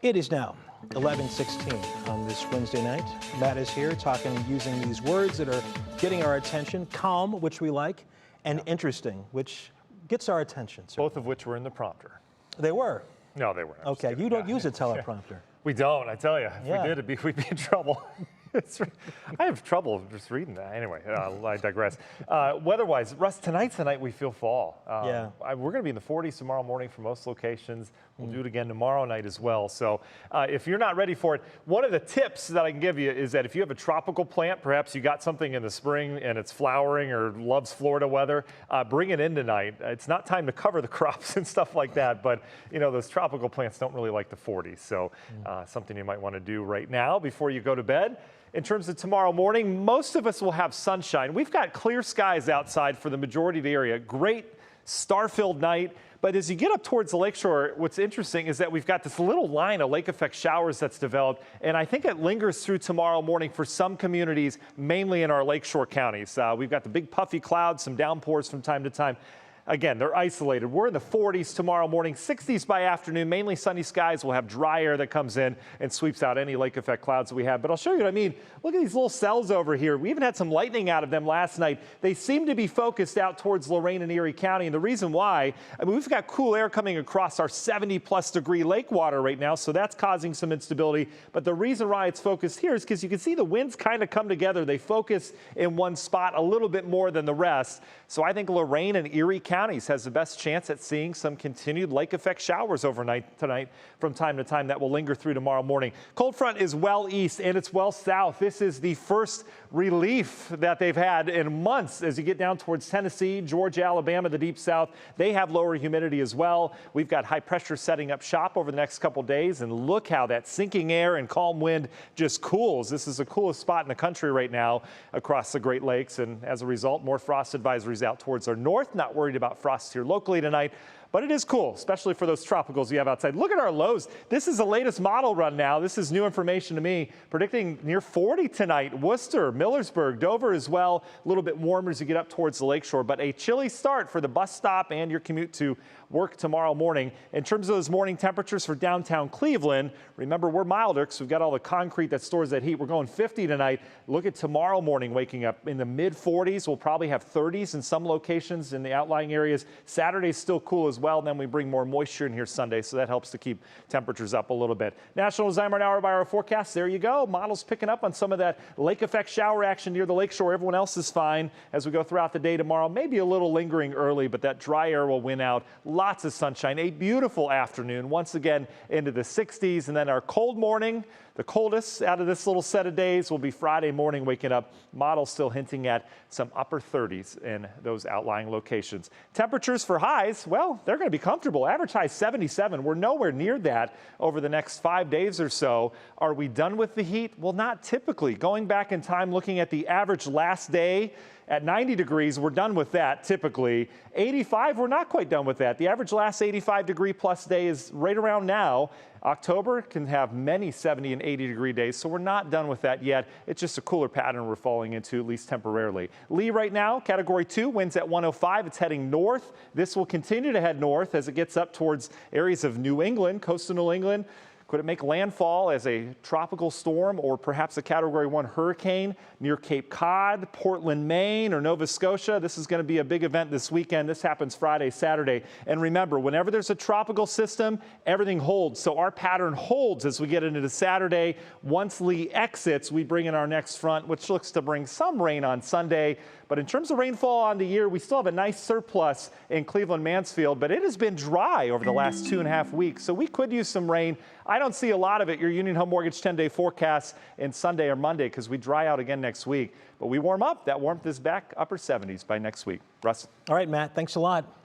It is now 11:16 on this Wednesday night. Matt is here talking using these words that are getting our attention. Calm, which we like, and interesting, which gets our attention. So both of which were in the prompter. they were. No, they weren't. Okay, you don't use a teleprompter. We don't, I tell you. If Yeah. we did, we'd be in trouble. I have trouble just reading that. Anyway, I digress. Weather-wise, Russ, tonight's the night we feel fall. Yeah. We're going to be in the 40s tomorrow morning for most locations. We'll do it again tomorrow night as well. So if you're not ready for it, one of the tips that I can give you is that if you have a tropical plant, perhaps you got something in the spring and it's flowering or loves Florida weather, bring it in tonight. It's not time to cover the crops and stuff like that, but you know, those tropical plants don't really like the 40s. So something you might want to do right now before you go to bed. In terms of tomorrow morning, most of us will have sunshine. We've got clear skies outside for the majority of the area. Great star-filled night. But as you get up towards the lakeshore, what's interesting is that we've got this little line of lake effect showers that's developed. And I think it lingers through tomorrow morning for some communities, mainly in our lakeshore counties. We've got the big puffy clouds, some downpours from time to time. Again, they're isolated. We're in the 40s tomorrow morning, 60s by afternoon, mainly sunny skies. We'll have dry air that comes in and sweeps out any lake effect clouds that we have. But I'll show you what I mean. Look at these little cells over here. We even had some lightning out of them last night. They seem to be focused out towards Lorain and Erie County. And the reason why, I mean, we've got cool air coming across our 70-plus degree lake water right now, so that's causing some instability. But the reason why it's focused here is because you can see the winds kind of come together. They focus in one spot a little bit more than the rest. So I think Lorain and Erie counties has the best chance at seeing some continued lake effect showers overnight tonight from time to time that will linger through tomorrow morning. Cold front is well east and it's well south. This is the first relief that they've had in months as you get down towards Tennessee, Georgia, Alabama, the deep south. They have lower humidity as well. We've got high pressure setting up shop over the next couple days, and look how that sinking air and calm wind just cools. This is the coolest spot in the country right now across the Great Lakes, and as a result, more frost advisories out towards our north. Not worried about frost here locally tonight, but it is cool, especially for those tropicals you have outside. Look at our lows. This is the latest model run now. This is new information to me, predicting near 40 tonight. Worcester, Millersburg, Dover as well. A little bit warmer as you get up towards the lakeshore, but a chilly start for the bus stop and your commute to work tomorrow morning. In terms of those morning temperatures for downtown Cleveland, remember we're milder because we've got all the concrete that stores that heat. We're going 50 tonight. Look at tomorrow morning, waking up in the mid 40s. We'll probably have 30s in some locations in the outlying areas. Saturday's still cool as well. And then we bring more moisture in here Sunday, so that helps to keep temperatures up a little bit. National Design Hour by our forecast. There you go. Models picking up on some of that lake effect shower action near the lakeshore. Everyone else is fine as we go throughout the day tomorrow. Maybe a little lingering early, but that dry air will win out. Lots of sunshine. A beautiful afternoon. Once again into the 60s, and then our cold morning. The coldest out of this little set of days will be Friday morning, waking up. Models still hinting at some upper 30s in those outlying locations. Temperatures for highs, well, they're going to be comfortable. Average high 77. We're nowhere near that over the next 5 days or so. Are we done with the heat? Well, not typically. Going back in time, looking at the average last day, at 90 degrees, we're done with that typically. 85, we're not quite done with that. The average last 85-degree plus day is right around now. October can have many 70 and 80-degree days, so we're not done with that yet. It's just a cooler pattern we're falling into, at least temporarily. Lee right now, Category 2, winds at 105. It's heading north. This will continue to head north as it gets up towards areas of New England, coastal New England. Could it make landfall as a tropical storm or perhaps a Category 1 hurricane near Cape Cod, Portland, Maine, or Nova Scotia? This is going to be a big event this weekend. This happens Friday, Saturday. And remember, whenever there's a tropical system, everything holds. So our pattern holds as we get into the Saturday. Once Lee exits, we bring in our next front, which looks to bring some rain on Sunday. But in terms of rainfall on the year, we still have a nice surplus in Cleveland, Mansfield, but it has been dry over the last 2.5 weeks. So we could use some rain. I don't see a lot of it. Your Union Home Mortgage 10-day forecast in Sunday or Monday because we dry out again next week. But we warm up. That warmth is back upper 70s by next week. Russ. All right, Matt. Thanks a lot.